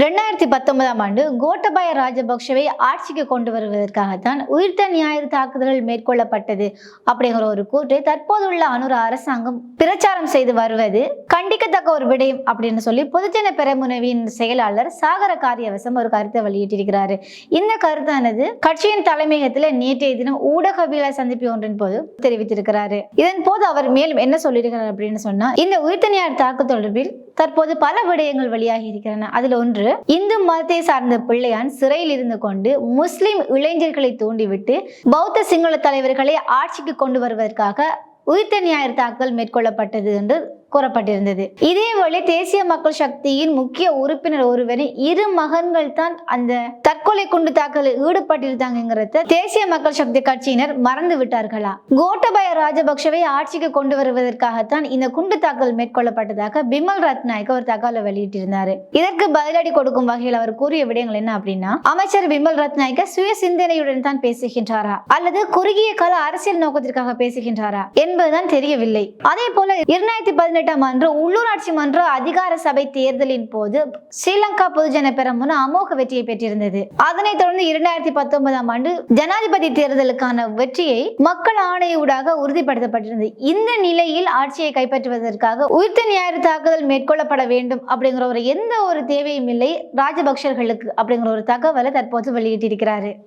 2019ஆம் ஆண்டு கோட்டபாய ராஜபக்ஷவை ஆட்சிக்கு கொண்டு வருவதற்காகத்தான் உயிர்த்த ஞாயிறு தாக்குதல்கள் மேற்கொள்ளப்பட்டது அப்படிங்கிற ஒரு கூற்றை தற்போதுள்ள அனுர அரசாங்கம் பிரச்சாரம் செய்து வருவது கண்டிக்கத்தக்க ஒரு விடயம் அப்படின்னு சொல்லி பொதுஜன பெரமுனவின் செயலாளர் சாகர காரியவசம் ஒரு கருத்தை வெளியிட்டிருக்கிறாரு. இந்த கருத்தானது கட்சியின் தலைமையகத்தில் நேற்றைய தினம் ஊடகவியலாளர் சந்திப்பு ஒன்றின் போது தெரிவித்திருக்கிறாரு. இதன் போது அவர் மேலும் என்ன சொல்லியிருக்கிறார் அப்படின்னு சொன்னா, இந்த உயிர்த்த ஞாயிறு தாக்குதல் தொடர்பில் தற்போது பல விடயங்கள் வெளியாகி இருக்கின்றன. அதில் ஒன்று, இந்து மதத்தை சார்ந்த பிள்ளையான் சிறையில் இருந்து கொண்டு முஸ்லிம் இளைஞர்களை தூண்டிவிட்டு பௌத்த சிங்கள தலைவர்களை ஆட்சிக்கு கொண்டு வருவதற்காக உயிர்த்த ஞாயிறு தாக்குதல் மேற்கொள்ளப்பட்டது என்று கூறப்பட்டிருந்தது. இதேவேளை தேசிய மக்கள் சக்தியின் முக்கிய உறுப்பினர் ஒருவரின் 2 மகன்கள் தான் அந்த தற்கொலை குண்டு தாக்குதலில் ஈடுபட்டிருந்தாங்கிறத தேசிய மக்கள் சக்தி கட்சியினர் மறந்து விட்டார்களா? கோட்டபாய ராஜபக்ஷவை ஆட்சிக்கு கொண்டு வருவதற்காகத்தான் இந்த குண்டு தாக்குதல் மேற்கொள்ளப்பட்டதாக பிமல் ரத்நாயக்க ஒரு தகவலை வெளியிட்டிருந்தாரு. இதற்கு பதிலடி கொடுக்கும் வகையில் அவர் கூறிய விடயங்கள் என்ன அப்படின்னா, அமைச்சர் பிமல் ரத்நாயக்க சுய சிந்தனையுடன் தான் பேசுகின்றாரா அல்லது குறுகிய கால அரசியல் நோக்கத்திற்காக பேசுகின்றாரா என்பதுதான் தெரியவில்லை. அதே போல 2018 ஆண்டு உள்ளூராட்சி மன்ற அதிகார சபை தேர்தலின் போது ஸ்ரீலங்கா பொதுஜன பெரமுன அமோக வெற்றியை பெற்றிருந்தது. அதனைத் தொடர்ந்து 2019ஆம் ஆண்டு ஜனாதிபதி தேர்தலுக்கான வெற்றியை மக்கள் ஆணையூடாக உறுதிப்படுத்தப்பட்டிருந்தது. இந்த நிலையில் ஆட்சியை கைப்பற்றுவதற்காக உயிர்த்த ஞாயிறு தாக்குதல் மேற்கொள்ளப்பட வேண்டும் அப்படிங்கிற எந்த ஒரு தேவையும் இல்லை ராஜபக்சர்களுக்கு அப்படிங்கிற ஒரு தகவலை தற்போது வெளியிட்டிருக்கிறாரு.